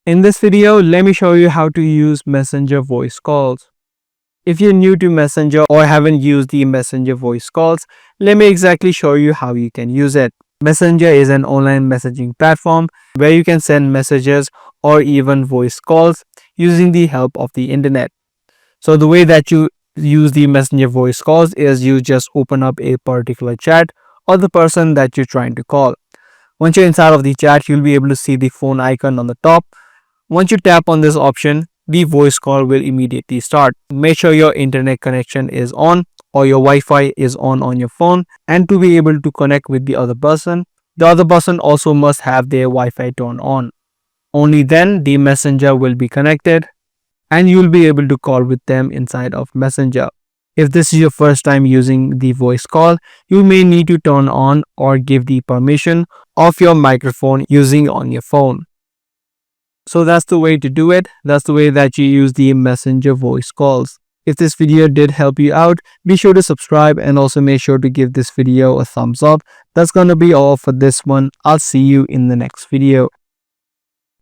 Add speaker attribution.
Speaker 1: In this video, let me show you how to use Messenger voice calls. If you're new to Messenger or haven't used the Messenger voice calls, let me exactly show you how you can use it. Messenger is an online messaging platform where you can send messages or even voice calls using the help of the internet. So the way that you use the Messenger voice calls is you just open up a particular chat or the person that you're trying to call. Once you're inside of the chat, you'll be able to see the phone icon on the top. Once you tap on this option, the voice call will immediately start. Make sure your internet connection is on or your Wi-Fi is on your phone, and to be able to connect with the other person also must have their Wi-Fi turned on. Only then the messenger will be connected and you'll be able to call with them inside of Messenger. If this is your first time using the voice call, you may need to turn on or give the permission of your microphone using on your phone. So that's the way to do it. That's the way that you use the Messenger voice calls. If this video did help you out, be sure to subscribe and also make sure to give this video a thumbs up. That's gonna be all for this one. I'll see you in the next video.